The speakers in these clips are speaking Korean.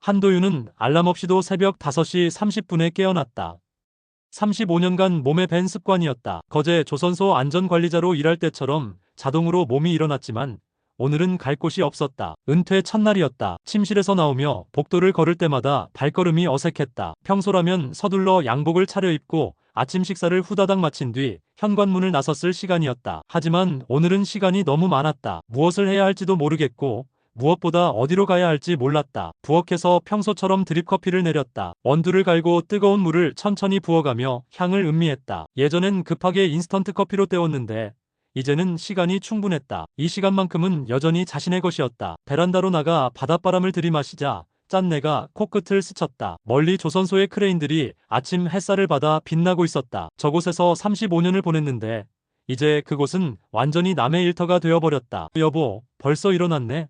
한도윤은 알람 없이도 새벽 5시 30분에 깨어났다. 35년간 몸에 밴 습관이었다. 거제 조선소 안전관리자로 일할 때처럼 자동으로 몸이 일어났지만 오늘은 갈 곳이 없었다. 은퇴 첫날이었다. 침실에서 나오며 복도를 걸을 때마다 발걸음이 어색했다. 평소라면 서둘러 양복을 차려입고 아침 식사를 후다닥 마친 뒤 현관문을 나섰을 시간이었다. 하지만 오늘은 시간이 너무 많았다. 무엇을 해야 할지도 모르겠고 무엇보다 어디로 가야 할지 몰랐다. 부엌에서 평소처럼 드립커피를 내렸다. 원두를 갈고 뜨거운 물을 천천히 부어가며 향을 음미했다. 예전엔 급하게 인스턴트 커피로 때웠는데 이제는 시간이 충분했다. 이 시간만큼은 여전히 자신의 것이었다. 베란다로 나가 바닷바람을 들이마시자 짠내가 코끝을 스쳤다. 멀리 조선소의 크레인들이 아침 햇살을 받아 빛나고 있었다. 저곳에서 35년을 보냈는데 이제 그곳은 완전히 남의 일터가 되어버렸다. 여보, 벌써 일어났네?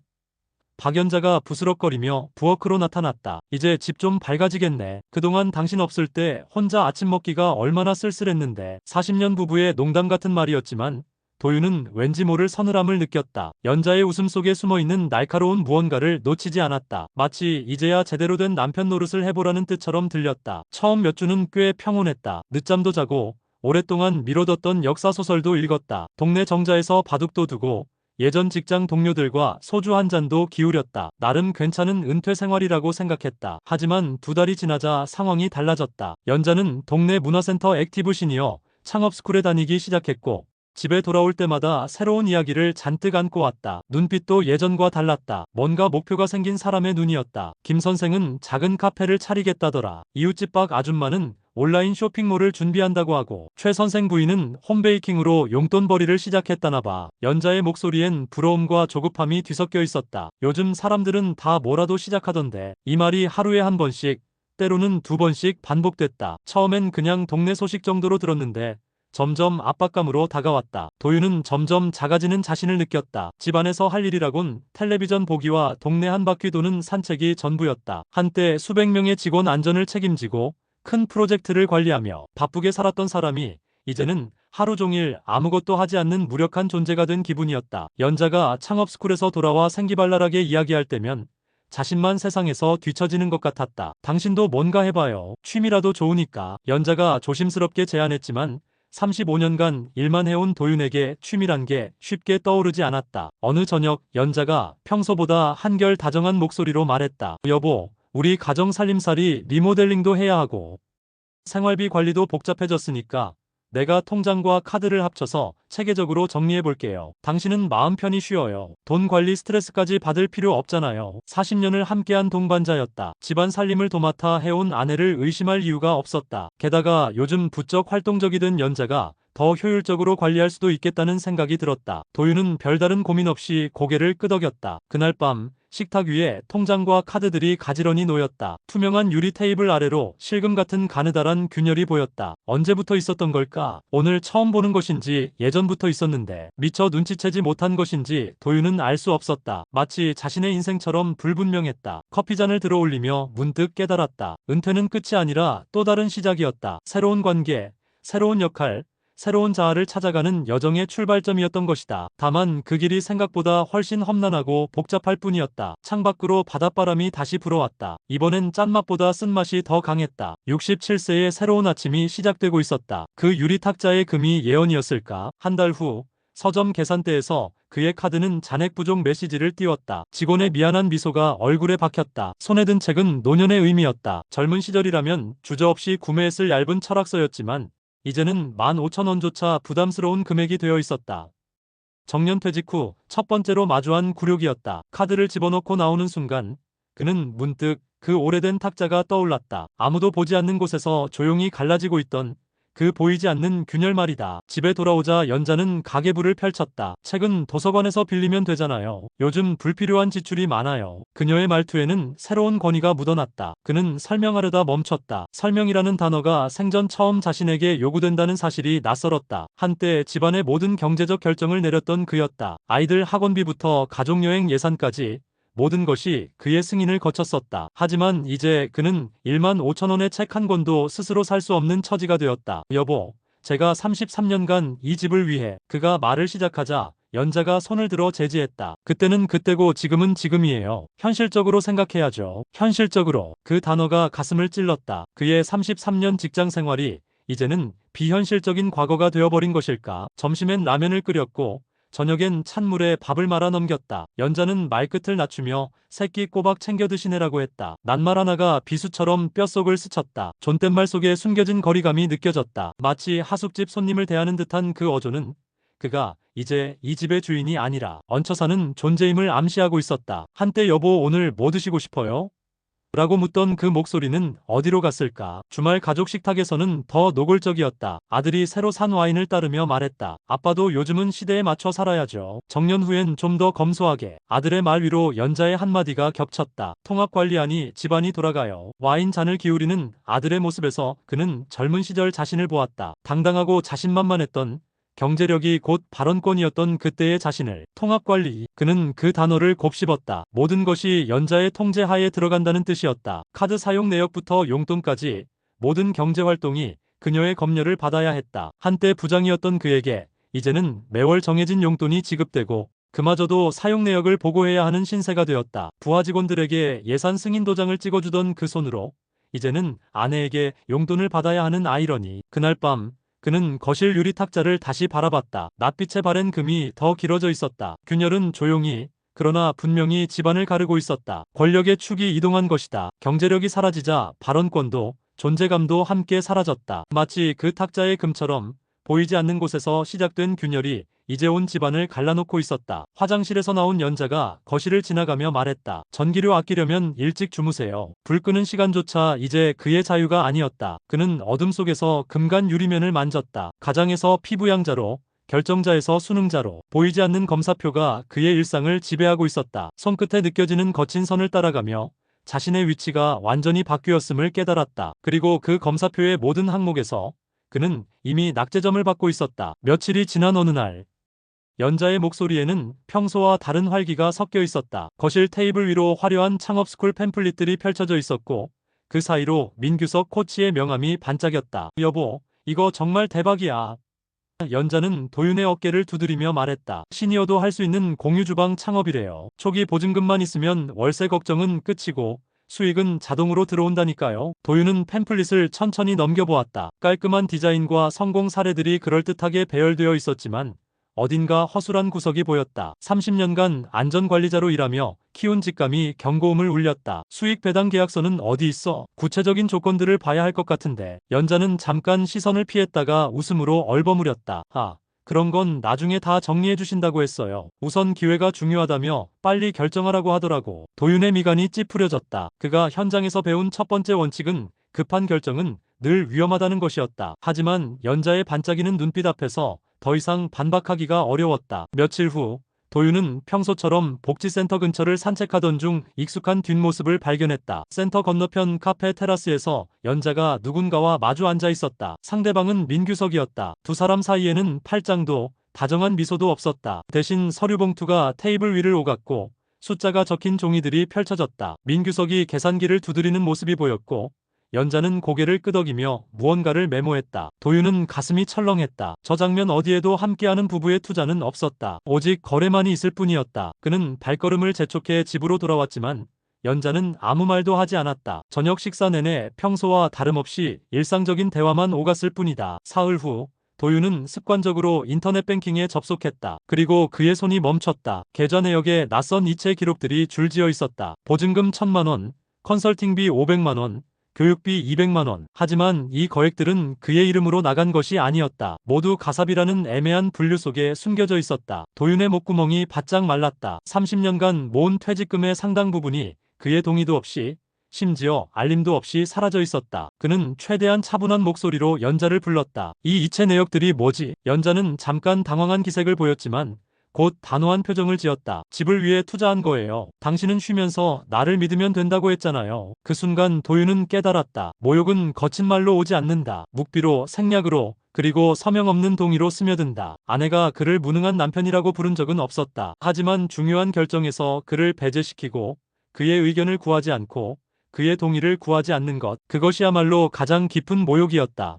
박연자가 부스럭거리며 부엌으로 나타났다. 이제 집 좀 밝아지겠네. 그동안 당신 없을 때 혼자 아침 먹기가 얼마나 쓸쓸했는데. 40년 부부의 농담 같은 말이었지만 도윤은 왠지 모를 서늘함을 느꼈다. 연자의 웃음 속에 숨어있는 날카로운 무언가를 놓치지 않았다. 마치 이제야 제대로 된 남편 노릇을 해보라는 뜻처럼 들렸다. 처음 몇 주는 꽤 평온했다. 늦잠도 자고 오랫동안 미뤄뒀던 역사소설도 읽었다. 동네 정자에서 바둑도 두고 예전 직장 동료들과 소주 한 잔도 기울였다. 나름 괜찮은 은퇴 생활이라고 생각했다. 하지만 2달이 지나자 상황이 달라졌다. 연자는 동네 문화센터 액티브 시니어 창업스쿨에 다니기 시작했고 집에 돌아올 때마다 새로운 이야기를 잔뜩 안고 왔다. 눈빛도 예전과 달랐다. 뭔가 목표가 생긴 사람의 눈이었다. 김 선생은 작은 카페를 차리겠다더라. 이웃집 박 아줌마는 온라인 쇼핑몰을 준비한다고 하고 최 선생 부인은 홈베이킹으로 용돈벌이를 시작했다나 봐. 연자의 목소리엔 부러움과 조급함이 뒤섞여 있었다. 요즘 사람들은 다 뭐라도 시작하던데. 이 말이 하루에 한 번씩, 때로는 2번씩 반복됐다. 처음엔 그냥 동네 소식 정도로 들었는데 점점 압박감으로 다가왔다. 도윤은 점점 작아지는 자신을 느꼈다. 집안에서 할 일이라곤 텔레비전 보기와 동네 한 바퀴 도는 산책이 전부였다. 한때 수백 명의 직원 안전을 책임지고 큰 프로젝트를 관리하며 바쁘게 살았던 사람이 이제는 하루 종일 아무것도 하지 않는 무력한 존재가 된 기분이었다. 연자가 창업스쿨에서 돌아와 생기발랄하게 이야기할 때면 자신만 세상에서 뒤처지는 것 같았다. 당신도 뭔가 해봐요. 취미라도 좋으니까. 연자가 조심스럽게 제안했지만 35년간 일만 해온 도윤에게 취미란 게 쉽게 떠오르지 않았다. 어느 저녁 연자가 평소보다 한결 다정한 목소리로 말했다. 여보, 우리 가정 살림살이 리모델링도 해야 하고 생활비 관리도 복잡해졌으니까 내가 통장과 카드를 합쳐서 체계적으로 정리해 볼게요. 당신은 마음 편히 쉬어요. 돈 관리 스트레스까지 받을 필요 없잖아요. 40년을 함께한 동반자였다. 집안 살림을 도맡아 해온 아내를 의심할 이유가 없었다. 게다가 요즘 부쩍 활동적이 된 연자가 더 효율적으로 관리할 수도 있겠다는 생각이 들었다. 도윤은 별다른 고민 없이 고개를 끄덕였다. 그날 밤 식탁 위에 통장과 카드들이 가지런히 놓였다. 투명한 유리 테이블 아래로 실금 같은 가느다란 균열이 보였다. 언제부터 있었던 걸까? 오늘 처음 보는 것인지 예전부터 있었는데 미처 눈치채지 못한 것인지 도윤은 알 수 없었다. 마치 자신의 인생처럼 불분명했다. 커피잔을 들어 올리며 문득 깨달았다. 은퇴는 끝이 아니라 또 다른 시작이었다. 새로운 관계, 새로운 역할, 새로운 자아를 찾아가는 여정의 출발점이었던 것이다. 다만 그 길이 생각보다 훨씬 험난하고 복잡할 뿐이었다. 창밖으로 바닷바람이 다시 불어왔다. 이번엔 짠맛보다 쓴맛이 더 강했다. 67세의 새로운 아침이 시작되고 있었다. 그 유리 탁자의 금이 예언이었을까? 한 달 후 서점 계산대에서 그의 카드는 잔액 부족 메시지를 띄웠다. 직원의 미안한 미소가 얼굴에 박혔다. 손에 든 책은 노년의 의미였다. 젊은 시절이라면 주저없이 구매했을 얇은 철학서였지만 이제는 15,000원조차 부담스러운 금액이 되어 있었다. 정년퇴직 후 첫 번째로 마주한 굴욕이었다. 카드를 집어넣고 나오는 순간 그는 문득 그 오래된 탁자가 떠올랐다. 아무도 보지 않는 곳에서 조용히 갈라지고 있던 그 보이지 않는 균열 말이다. 집에 돌아오자 연자는 가계부를 펼쳤다. 책은 도서관에서 빌리면 되잖아요. 요즘 불필요한 지출이 많아요. 그녀의 말투에는 새로운 권위가 묻어났다. 그는 설명하려다 멈췄다. 설명이라는 단어가 생전 처음 자신에게 요구된다는 사실이 낯설었다. 한때 집안의 모든 경제적 결정을 내렸던 그였다. 아이들 학원비부터 가족여행 예산까지 모든 것이 그의 승인을 거쳤었다. 하지만 이제 그는 15,000원의 책 한 권도 스스로 살 수 없는 처지가 되었다. 여보, 제가 33년간 이 집을 위해. 그가 말을 시작하자 연자가 손을 들어 제지했다. 그때는 그때고 지금은 지금이에요. 현실적으로 생각해야죠. 현실적으로. 그 단어가 가슴을 찔렀다. 그의 33년 직장 생활이 이제는 비현실적인 과거가 되어버린 것일까. 점심엔 라면을 끓였고 저녁엔 찬물에 밥을 말아 넘겼다. 연자는 말끝을 낮추며 새끼 꼬박 챙겨 드시네라고 했다. 낱말 하나가 비수처럼 뼛속을 스쳤다. 존댓말 속에 숨겨진 거리감이 느껴졌다. 마치 하숙집 손님을 대하는 듯한 그 어조는 그가 이제 이 집의 주인이 아니라 얹혀 사는 존재임을 암시하고 있었다. 한때 여보 오늘 뭐 드시고 싶어요? 라고 묻던 그 목소리는 어디로 갔을까? 주말 가족 식탁에서는 더 노골적이었다. 아들이 새로 산 와인을 따르며 말했다. 아빠도 요즘은 시대에 맞춰 살아야죠. 정년 후엔 좀 더 검소하게. 아들의 말 위로 연자의 한마디가 겹쳤다. 통합 관리하니 집안이 돌아가요. 와인 잔을 기울이는 아들의 모습에서 그는 젊은 시절 자신을 보았다. 당당하고 자신만만했던 경제력이 곧 발언권이었던 그때의 자신을. 통합관리. 그는 그 단어를 곱씹었다. 모든 것이 연자의 통제 하에 들어간다는 뜻이었다. 카드 사용 내역부터 용돈까지 모든 경제활동이 그녀의 검열을 받아야 했다. 한때 부장이었던 그에게 이제는 매월 정해진 용돈이 지급되고 그마저도 사용 내역을 보고해야 하는 신세가 되었다. 부하 직원들에게 예산 승인 도장을 찍어주던 그 손으로 이제는 아내에게 용돈을 받아야 하는 아이러니. 그날 밤 그는 거실 유리 탁자를 다시 바라봤다. 낯빛에 바랜 금이 더 길어져 있었다. 균열은 조용히 그러나 분명히 집안을 가르고 있었다. 권력의 축이 이동한 것이다. 경제력이 사라지자 발언권도 존재감도 함께 사라졌다. 마치 그 탁자의 금처럼 보이지 않는 곳에서 시작된 균열이 이제 온 집안을 갈라놓고 있었다. 화장실에서 나온 연자가 거실을 지나가며 말했다. 전기료 아끼려면 일찍 주무세요. 불 끄는 시간조차 이제 그의 자유가 아니었다. 그는 어둠 속에서 금간 유리면을 만졌다. 가장에서 피부양자로 결정자에서 수능자로 보이지 않는 검사표가 그의 일상을 지배하고 있었다. 손끝에 느껴지는 거친 선을 따라가며 자신의 위치가 완전히 바뀌었음을 깨달았다. 그리고 그 검사표의 모든 항목에서 그는 이미 낙제점을 받고 있었다. 며칠이 지난 어느 날 연자의 목소리에는 평소와 다른 활기가 섞여 있었다. 거실 테이블 위로 화려한 창업스쿨 팸플릿들이 펼쳐져 있었고 그 사이로 민규석 코치의 명함이 반짝였다. 여보, 이거 정말 대박이야. 연자는 도윤의 어깨를 두드리며 말했다. 시니어도 할 수 있는 공유주방 창업이래요. 초기 보증금만 있으면 월세 걱정은 끝이고 수익은 자동으로 들어온다니까요. 도윤은 팸플릿을 천천히 넘겨보았다. 깔끔한 디자인과 성공 사례들이 그럴듯하게 배열되어 있었지만 어딘가 허술한 구석이 보였다. 30년간 안전관리자로 일하며 키운 직감이 경고음을 울렸다. 수익 배당 계약서는 어디 있어? 구체적인 조건들을 봐야 할 것 같은데. 연자는 잠깐 시선을 피했다가 웃음으로 얼버무렸다. 아, 그런 건 나중에 다 정리해 주신다고 했어요. 우선 기회가 중요하다며 빨리 결정하라고 하더라고. 도윤의 미간이 찌푸려졌다. 그가 현장에서 배운 첫 번째 원칙은 급한 결정은 늘 위험하다는 것이었다. 하지만 연자의 반짝이는 눈빛 앞에서 더 이상 반박하기가 어려웠다. 며칠 후 도윤은 평소처럼 복지센터 근처를 산책하던 중 익숙한 뒷모습을 발견했다. 센터 건너편 카페 테라스에서 연자가 누군가와 마주 앉아 있었다. 상대방은 민규석이었다. 두 사람 사이에는 팔짱도 다정한 미소도 없었다. 대신 서류 봉투가 테이블 위를 오갔고 숫자가 적힌 종이들이 펼쳐졌다. 민규석이 계산기를 두드리는 모습이 보였고 연자는 고개를 끄덕이며 무언가를 메모했다. 도윤은 가슴이 철렁했다. 저 장면 어디에도 함께하는 부부의 투자는 없었다. 오직 거래만이 있을 뿐이었다. 그는 발걸음을 재촉해 집으로 돌아왔지만 연자는 아무 말도 하지 않았다. 저녁 식사 내내 평소와 다름없이 일상적인 대화만 오갔을 뿐이다. 사흘 후 도윤은 습관적으로 인터넷 뱅킹에 접속했다. 그리고 그의 손이 멈췄다. 계좌 내역에 낯선 이체 기록들이 줄지어 있었다. 보증금 1,000만 원, 컨설팅비 500만 원, 교육비 200만 원. 하지만 이 거액들은 그의 이름으로 나간 것이 아니었다. 모두 가사비라는 애매한 분류 속에 숨겨져 있었다. 도윤의 목구멍이 바짝 말랐다. 30년간 모은 퇴직금의 상당 부분이 그의 동의도 없이 심지어 알림도 없이 사라져 있었다. 그는 최대한 차분한 목소리로 연자를 불렀다. 이 이체 내역들이 뭐지? 연자는 잠깐 당황한 기색을 보였지만 곧 단호한 표정을 지었다. 집을 위해 투자한 거예요. 당신은 쉬면서 나를 믿으면 된다고 했잖아요. 그 순간 도윤은 깨달았다. 모욕은 거친 말로 오지 않는다. 묵비로, 생략으로, 그리고 서명 없는 동의로 스며든다. 아내가 그를 무능한 남편이라고 부른 적은 없었다. 하지만 중요한 결정에서 그를 배제시키고 그의 의견을 구하지 않고 그의 동의를 구하지 않는 것. 그것이야말로 가장 깊은 모욕이었다.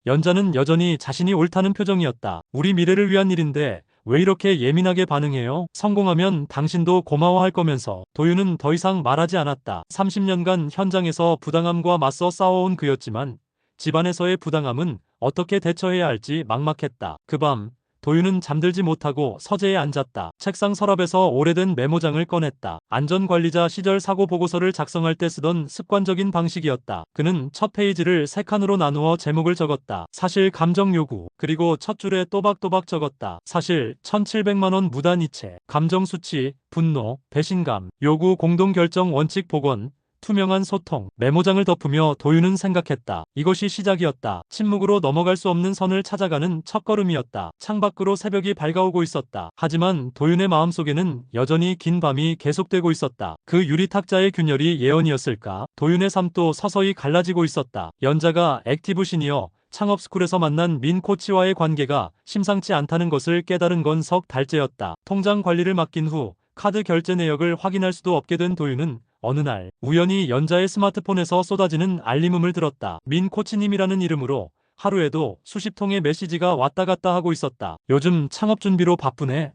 연자는 여전히 자신이 옳다는 표정이었다. 우리 미래를 위한 일인데 왜 이렇게 예민하게 반응해요? 성공하면 당신도 고마워할 거면서. 도윤은 더 이상 말하지 않았다. 30년간 현장에서 부당함과 맞서 싸워온 그였지만 집안에서의 부당함은 어떻게 대처해야 할지 막막했다. 그 밤 도윤은 잠들지 못하고 서재에 앉았다. 책상 서랍에서 오래된 메모장을 꺼냈다. 안전관리자 시절 사고 보고서를 작성할 때 쓰던 습관적인 방식이었다. 그는 첫 페이지를 3칸으로 나누어 제목을 적었다. 사실, 감정, 요구. 그리고 첫 줄에 또박또박 적었다. 사실 1700만 원 무단 이체, 감정 수치, 분노, 배신감, 요구 공동 결정 원칙 복원, 투명한 소통. 메모장을 덮으며 도윤은 생각했다. 이것이 시작이었다. 침묵으로 넘어갈 수 없는 선을 찾아가는 첫걸음이었다. 창밖으로 새벽이 밝아오고 있었다. 하지만 도윤의 마음속에는 여전히 긴 밤이 계속되고 있었다. 그 유리탁자의 균열이 예언이었을까? 도윤의 삶도 서서히 갈라지고 있었다. 연자가 액티브 시니어 창업스쿨에서 만난 민 코치와의 관계가 심상치 않다는 것을 깨달은 건 석 달째였다. 통장 관리를 맡긴 후 카드 결제 내역을 확인할 수도 없게 된 도윤은 어느 날 우연히 연자의 스마트폰에서 쏟아지는 알림음을 들었다. 민 코치님이라는 이름으로 하루에도 수십 통의 메시지가 왔다 갔다 하고 있었다. 요즘 창업 준비로 바쁘네.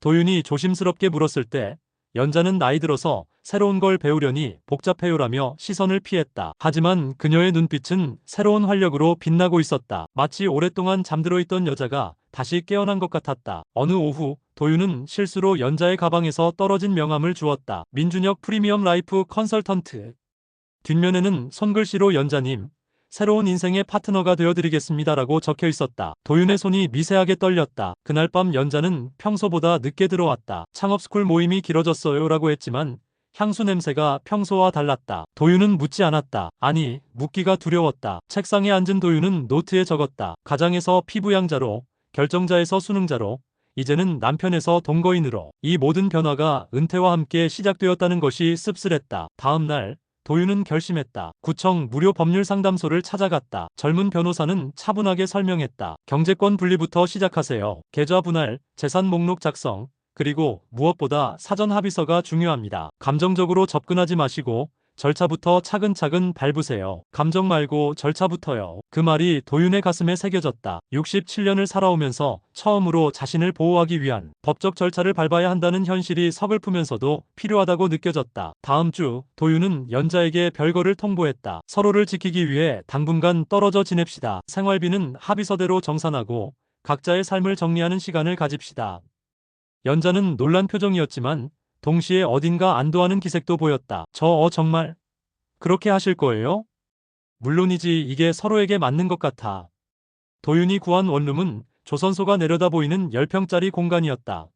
도윤이 조심스럽게 물었을 때 연자는 나이 들어서 새로운 걸 배우려니 복잡해요라며 시선을 피했다. 하지만 그녀의 눈빛은 새로운 활력으로 빛나고 있었다. 마치 오랫동안 잠들어 있던 여자가 다시 깨어난 것 같았다. 어느 오후 도윤은 실수로 연자의 가방에서 떨어진 명함을 주었다. 민준혁 프리미엄 라이프 컨설턴트. 뒷면에는 손글씨로 연자님, 새로운 인생의 파트너가 되어드리겠습니다라고 적혀 있었다. 도윤의 손이 미세하게 떨렸다. 그날 밤 연자는 평소보다 늦게 들어왔다. 창업스쿨 모임이 길어졌어요 라고 했지만 향수 냄새가 평소와 달랐다. 도윤은 묻지 않았다. 아니, 묻기가 두려웠다. 책상에 앉은 도윤은 노트에 적었다. 가장에서 피부양자로, 결정자에서 수능자로, 이제는 남편에서 동거인으로. 이 모든 변화가 은퇴와 함께 시작되었다는 것이 씁쓸했다. 다음 날 도윤은 결심했다. 구청 무료 법률 상담소를 찾아갔다. 젊은 변호사는 차분하게 설명했다. 경제권 분리부터 시작하세요. 계좌 분할, 재산 목록 작성, 그리고 무엇보다 사전 합의서가 중요합니다. 감정적으로 접근하지 마시고 절차부터 차근차근 밟으세요. 감정 말고 절차부터요. 그 말이 도윤의 가슴에 새겨졌다. 67년을 살아오면서 처음으로 자신을 보호하기 위한 법적 절차를 밟아야 한다는 현실이 서글프면서도 필요하다고 느껴졌다. 다음 주 도윤은 연자에게 별거를 통보했다. 서로를 지키기 위해 당분간 떨어져 지냅시다. 생활비는 합의서대로 정산하고 각자의 삶을 정리하는 시간을 가집시다. 연자는 놀란 표정이었지만 동시에 어딘가 안도하는 기색도 보였다. 정말 그렇게 하실 거예요? 물론이지. 이게 서로에게 맞는 것 같아. 도윤이 구한 원룸은 조선소가 내려다 보이는 10평짜리 공간이었다.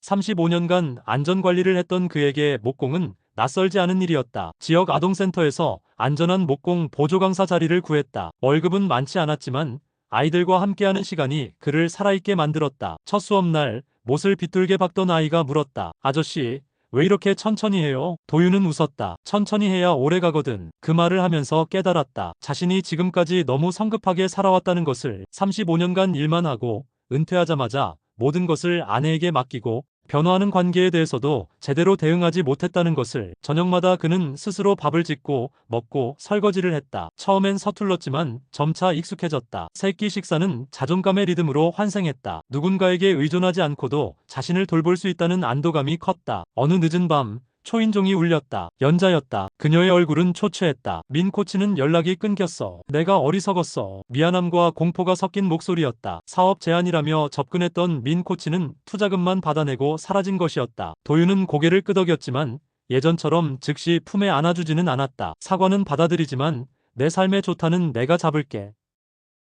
35년간 안전관리를 했던 그에게 목공은 낯설지 않은 일이었다. 지역 아동센터에서 안전한 목공 보조 강사 자리를 구했다. 월급은 많지 않았지만 아이들과 함께하는 시간이 그를 살아있게 만들었다. 첫 수업날 못을 비뚤게 박던 아이가 물었다. 아저씨, 왜 이렇게 천천히 해요? 도윤은 웃었다. 천천히 해야 오래 가거든. 그 말을 하면서 깨달았다. 자신이 지금까지 너무 성급하게 살아왔다는 것을. 35년간 일만 하고 은퇴하자마자 모든 것을 아내에게 맡기고 변화하는 관계에 대해서도 제대로 대응하지 못했다는 것을. 저녁마다 그는 스스로 밥을 짓고 먹고 설거지를 했다. 처음엔 서툴렀지만 점차 익숙해졌다. 세끼 식사는 자존감의 리듬으로 환생했다. 누군가에게 의존하지 않고도 자신을 돌볼 수 있다는 안도감이 컸다. 어느 늦은 밤 초인종이 울렸다. 연자였다. 그녀의 얼굴은 초췌했다. 민 코치는 연락이 끊겼어. 내가 어리석었어. 미안함과 공포가 섞인 목소리였다. 사업 제안이라며 접근했던 민 코치는 투자금만 받아내고 사라진 것이었다. 도윤은 고개를 끄덕였지만 예전처럼 즉시 품에 안아주지는 않았다. 사과는 받아들이지만 내 삶에 좋다는 내가 잡을게.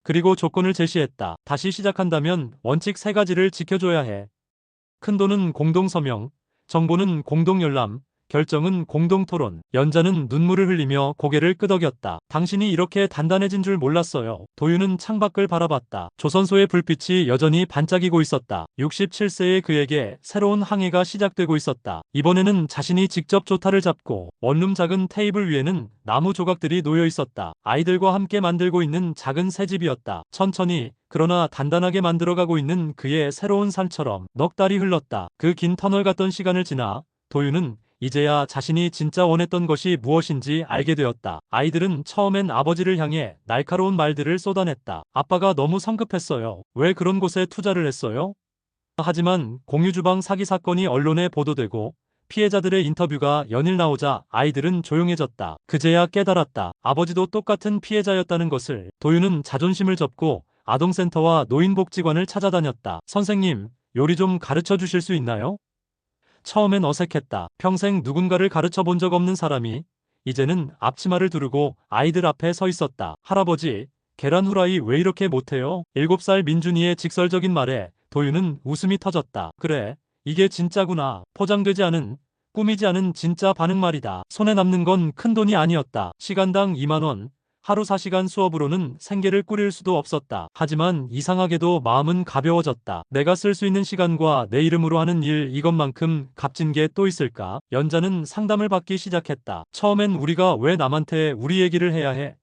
그리고 조건을 제시했다. 다시 시작한다면 원칙 3가지를 지켜줘야 해. 큰돈은 공동서명, 정보는 공동열람, 결정은 공동토론. 연자는 눈물을 흘리며 고개를 끄덕였다. 당신이 이렇게 단단해진 줄 몰랐어요. 도윤은 창밖을 바라봤다. 조선소의 불빛이 여전히 반짝이고 있었다. 67세의 그에게 새로운 항해가 시작되고 있었다. 이번에는 자신이 직접 조타를 잡고. 원룸 작은 테이블 위에는 나무 조각들이 놓여 있었다. 아이들과 함께 만들고 있는 작은 새집이었다. 천천히 그러나 단단하게 만들어가고 있는 그의 새로운 삶처럼 넉 달이 흘렀다. 그 긴 터널 같던 시간을 지나 도윤은 이제야 자신이 진짜 원했던 것이 무엇인지 알게 되었다. 아이들은 처음엔 아버지를 향해 날카로운 말들을 쏟아냈다. 아빠가 너무 성급했어요. 왜 그런 곳에 투자를 했어요? 하지만 공유주방 사기 사건이 언론에 보도되고 피해자들의 인터뷰가 연일 나오자 아이들은 조용해졌다. 그제야 깨달았다. 아버지도 똑같은 피해자였다는 것을. 도윤은 자존심을 접고 아동센터와 노인복지관을 찾아다녔다. 선생님, 요리 좀 가르쳐 주실 수 있나요? 처음엔 어색했다. 평생 누군가를 가르쳐 본 적 없는 사람이 이제는 앞치마를 두르고 아이들 앞에 서 있었다. 할아버지, 계란 후라이 왜 이렇게 못해요? 7살 민준이의 직설적인 말에 도윤은 웃음이 터졌다. 그래, 이게 진짜구나. 포장되지 않은, 꾸미지 않은 진짜 반응 말이다. 손에 남는 건 큰돈이 아니었다. 시간당 2만 원. 하루 4시간 수업으로는 생계를 꾸릴 수도 없었다. 하지만 이상하게도 마음은 가벼워졌다. 내가 쓸 수 있는 시간과 내 이름으로 하는 일, 이것만큼 값진 게 또 있을까? 연자는 상담을 받기 시작했다. 처음엔 우리가 왜 남한테 우리 얘기를 해야 해?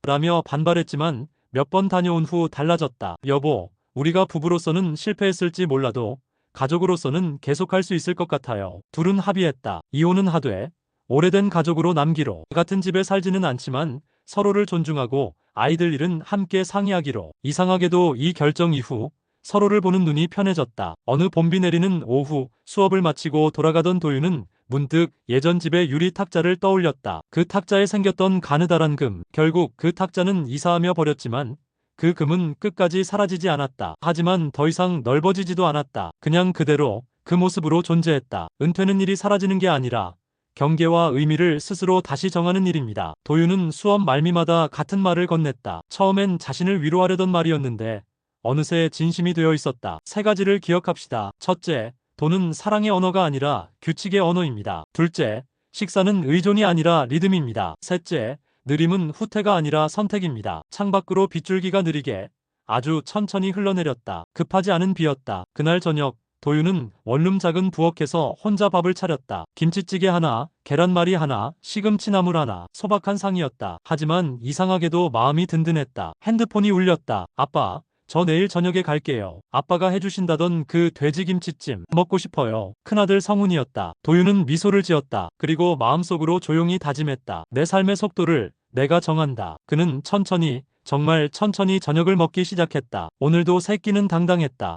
라며 반발했지만 몇 번 다녀온 후 달라졌다. 여보, 우리가 부부로서는 실패했을지 몰라도 가족으로서는 계속할 수 있을 것 같아요. 둘은 합의했다. 이혼은 하되 오래된 가족으로 남기로. 같은 집에 살지는 않지만 서로를 존중하고 아이들 일은 함께 상의하기로. 이상하게도 이 결정 이후 서로를 보는 눈이 편해졌다. 어느 봄비 내리는 오후 수업을 마치고 돌아가던 도윤은 문득 예전 집의 유리 탁자를 떠올렸다. 그 탁자에 생겼던 가느다란 금. 결국 그 탁자는 이사하며 버렸지만 그 금은 끝까지 사라지지 않았다. 하지만 더 이상 넓어지지도 않았다. 그냥 그대로 그 모습으로 존재했다. 은퇴는 일이 사라지는 게 아니라 경계와 의미를 스스로 다시 정하는 일입니다. 도윤은 수업 말미마다 같은 말을 건넸다. 처음엔 자신을 위로하려던 말이었는데 어느새 진심이 되어 있었다. 세 가지를 기억합시다. 첫째, 돈은 사랑의 언어가 아니라 규칙의 언어입니다. 둘째, 식사는 의존이 아니라 리듬입니다. 셋째, 느림은 후퇴가 아니라 선택입니다. 창밖으로 빗줄기가 느리게 아주 천천히 흘러내렸다. 급하지 않은 비였다. 그날 저녁 도윤은 원룸 작은 부엌에서 혼자 밥을 차렸다. 김치찌개 하나, 계란말이 하나, 시금치나물 하나, 소박한 상이었다. 하지만 이상하게도 마음이 든든했다. 핸드폰이 울렸다. 아빠, 저 내일 저녁에 갈게요. 아빠가 해주신다던 그 돼지김치찜 먹고 싶어요. 큰아들 성훈이었다. 도윤은 미소를 지었다. 그리고 마음속으로 조용히 다짐했다. 내 삶의 속도를 내가 정한다. 그는 천천히, 정말 천천히 저녁을 먹기 시작했다. 오늘도 세 끼는 당당했다.